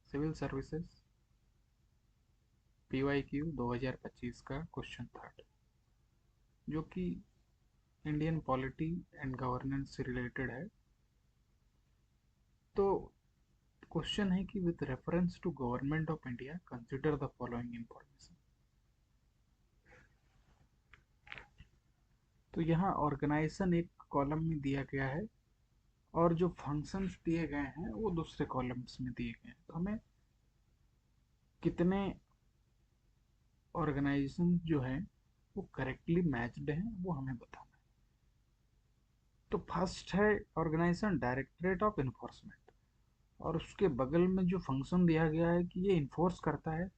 Civil services PYQ 2025 का question third, जो कि इंडियन पॉलिटी एंड गवर्नेंस से रिलेटेड है। तो क्वेश्चन है कि with reference to government of India consider the following information. तो यहाँ ऑर्गेनाइजेशन एक कॉलम में दिया गया है और जो फंक्शंस दिए गए हैं वो दूसरे कॉलम्स में दिए गए हैं। तो हमें कितने ऑर्गेनाइजेशन जो हैं वो करेक्टली मैच्ड हैं वो हमें बताना है। तो फर्स्ट है ऑर्गेनाइजेशन डायरेक्टरेट ऑफ इन्फोर्समेंट, और उसके बगल में जो फंक्शन दिया गया है कि ये इन्फोर्स करता है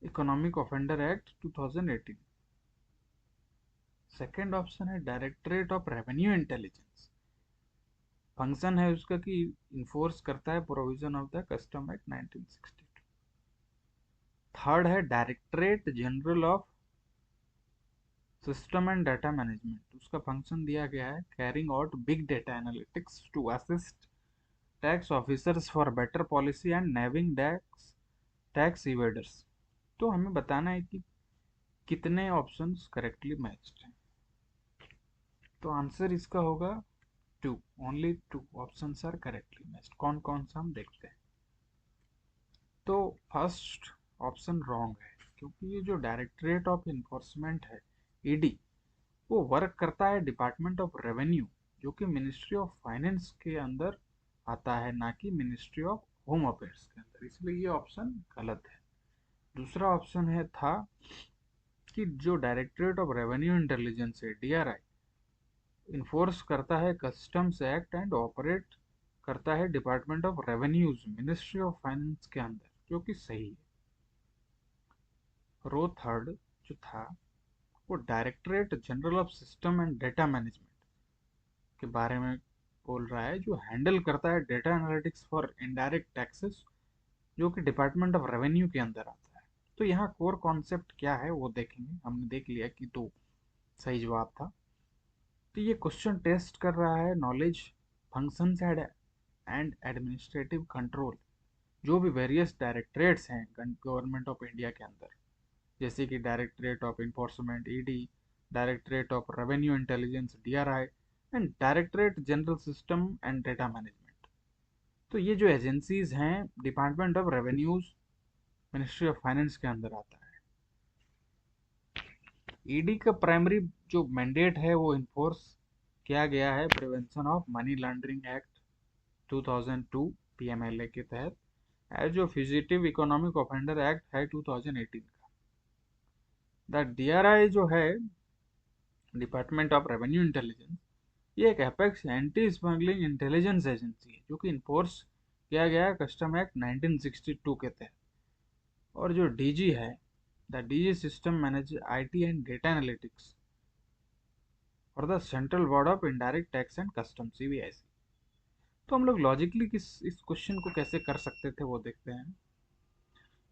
economic offender act 2018। Second option है directorate of revenue intelligence, function है उसका कि इन्फोर्स करता है provision of the custom act 1962। Third है directorate general of system and data management, उसका फंक्शन दिया गया है carrying out big data analytics to assist tax officers for better policy and nabbing tax evaders. तो हमें बताना है कि कितने ऑप्शंस करेक्टली मैच्ड हैं। तो आंसर इसका होगा 2, only 2 options are correctly matched. कौन कौन सा हम देखते हैं। तो फर्स्ट ऑप्शन रॉन्ग है, क्योंकि ये जो डायरेक्टरेट ऑफ इन्फोर्समेंट है ईडी, वो वर्क करता है डिपार्टमेंट ऑफ रेवेन्यू, जो कि मिनिस्ट्री ऑफ फाइनेंस के अंदर आता है, ना कि मिनिस्ट्री ऑफ होम अफेयर्स के अंदर, इसलिए ये ऑप्शन गलत है। दूसरा ऑप्शन है था कि जो डायरेक्टरेट ऑफ रेवेन्यू इंटेलिजेंस है DRI, इन्फोर्स करता है कस्टम्स एक्ट एंड ऑपरेट करता है department of revenues ministry of finance के अंदर, जो कि सही है। रो थर्ड जो था वो directorate general of system and data management के बारे में बोल रहा है, जो हैंडल करता है data analytics for indirect taxes, जो कि डिपार्टमेंट ऑफ रेवेन्यू के अंदर आता है। तो यहाँ कोर कॉन्सेप्ट क्या है वो देखेंगे। हमने देख लिया कि 2 सही जवाब था। तो ये क्वेश्चन टेस्ट कर रहा है knowledge, functions and administrative control, जो भी वेरियस डायरेक्टरेट्स हैं गवर्नमेंट ऑफ इंडिया के अंदर, जैसे कि directorate of enforcement ED, directorate of revenue intelligence DRI and directorate general system and data management. तो ये जो एजेंसीज हैं department of revenues ministry of finance के अंदर आता है। ईडी का प्राइमरी जो मैंडेट है वो इन्फोर्स किया गया है prevention of money laundering act 2002 PMLA के तहत, एज जो फ्यूजिटिव इकोनॉमिक ऑफेंडर एक्ट है 2018 का। द DRI जो है डिपार्टमेंट ऑफ रेवेन्यू इंटेलिजेंस, ये एक apex anti smuggling intelligence agency है, जो कि इन्फोर्स किया गया है कस्टम एक्ट 1962 के तहत। और जो DG है, the DG system manage IT and data analytics और the central board of indirect tax and custom CBIC। तो हम लोग लॉजिकली इस क्वेश्चन को कैसे कर सकते थे वो देखते हैं।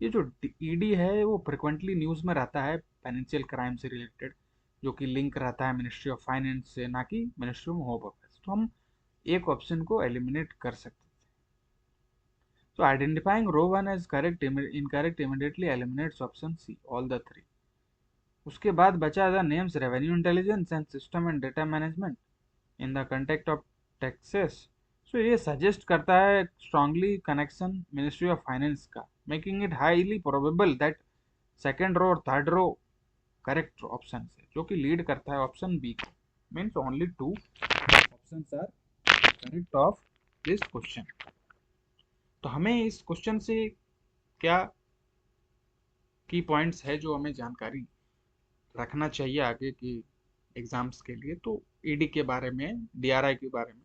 ये जो ED है वो फ्रिक्वेंटली न्यूज़ में रहता है फाइनेंशियल क्राइम से रिलेटेड, जो कि लिंक रहता है मिनिस्ट्री ऑफ फाइनेंस से, ना कि मिनिस्ट्री ऑफ होम अफेयर्स। तो हम एक ऑप्शन को एलिमिनेट कर सकते थे। तो identifying row 1 as correct incorrect immediately eliminates option C all the 3। उसके बाद बचा the names revenue intelligence and system and data management in the context of taxes. So ये सजेस्ट करता है strongly connection ministry of finance का, making it highly probable that second row और third रो correct option है, जो कि lead करता है ऑप्शन B को। Means only 2 options are correct of this question. तो हमें इस क्वेश्चन से क्या की पॉइंट्स है जो हमें जानकारी रखना चाहिए आगे की एग्जाम्स के लिए। तो ईडी के बारे में, DRI के बारे में।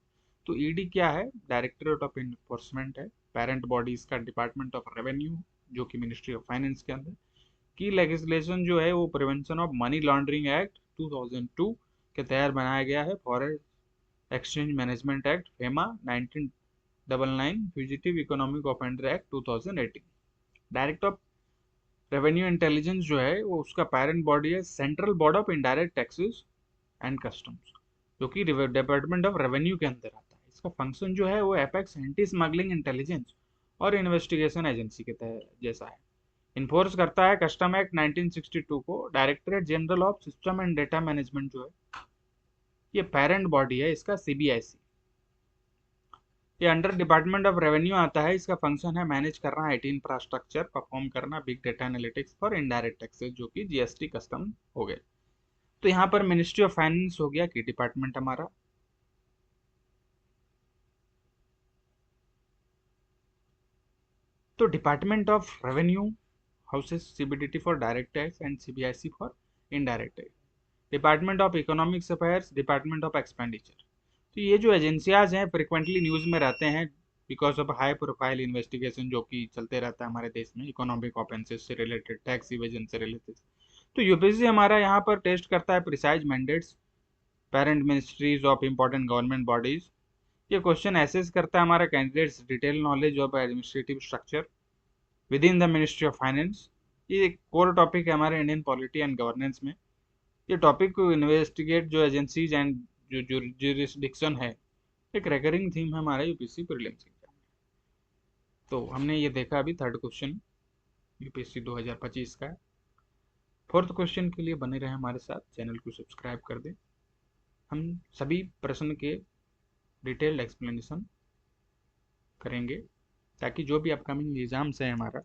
तो ईडी क्या है? डायरेक्टरेट ऑफ इन्फोर्समेंट है, पेरेंट बॉडी इसका डिपार्टमेंट ऑफ रेवेन्यू, जो कि मिनिस्ट्री ऑफ फाइनेंस के अंदर। की लेजिस्लेशन जो है वो prevention of money laundering act 2002 के तहत बनाया गया है, foreign exchange management act FEMA 1999, fugitive economic offender act 2018। Direct of revenue intelligence जो है वो उसका पेरेंट बॉडी है central board of indirect taxes and customs, जो कि डिपार्टमेंट ऑफ रेवेन्यू के अंदर आता है। इसका फंक्शन जो है वो एपेक्स एंटी स्मगलिंग इंटेलिजेंस और इन्वेस्टिगेशन एजेंसी के तहत जैसा है। इन्फोर्स करता है कस्टम एक्ट 1962 को। Directorate general of system and data management जो है ये पेरेंट बॉडी है इसका, सीबीआईसी। ये अंडर डिपार्टमेंट ऑफ रेवेन्यू आता है। इसका फंक्शन है मैनेज करना आईटी इंफ्रास्ट्रक्चर, परफॉर्म करना big data analytics for indirect taxes जो कि जीएसटी कस्टम हो गए। तो यहाँ पर मिनिस्ट्री ऑफ फाइनेंस हो गया कि डिपार्टमेंट हमारा। तो department of revenue houses CBDT for direct tax and CBIC for indirect tax. Department of economics affairs, department of expenditure. तो ये जो एजेंसियाज हैं फ्रिक्वेंटली न्यूज़ में रहते हैं because of high profile investigation जो कि चलते रहता है हमारे देश में, इकोनॉमिक ऑफेंसेस से रिलेटेड, टैक्स इवेजन से रिलेटेड। तो यूपीएससी हमारा यहाँ पर टेस्ट करता है precise mandates, parent ministries of important government bodies. ये क्वेश्चन एसेस करता है हमारा candidates detail knowledge of administrative structure with in the ministry of finance. ये एक कोर टॉपिक है हमारे इंडियन पॉलिटी एंड गवर्नेंस में। ये टॉपिक को इन्वेस्टिगेट जो एजेंसीज एंड जो जुरिस्डिक्शन है, एक रेकरिंग थीम है हमारा यूपीएससी प्रीलिम्स एग्जाम में। तो हमने ये देखा अभी थर्ड क्वेश्चन यूपीएससी 2025 का है। फोर्थ क्वेश्चन के लिए बने रहे हमारे साथ, चैनल को सब्सक्राइब कर दें। हम सभी प्रश्न के डिटेल्ड एक्सप्लेनेशन करेंगे ताकि जो भी अपकमिंग एग्जाम्स है हमारा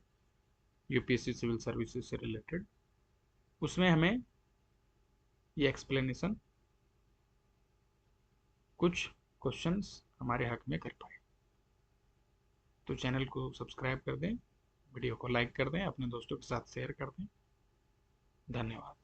यूपीएससी सिविल सर्विसेज से रिलेटेड, उसमें हमें ये एक्सप्लेनेशन कुछ क्वेश्चंस हमारे हक में कर पाए। तो चैनल को सब्सक्राइब कर दें, वीडियो को लाइक कर दें, अपने दोस्तों के साथ शेयर कर दें। धन्यवाद।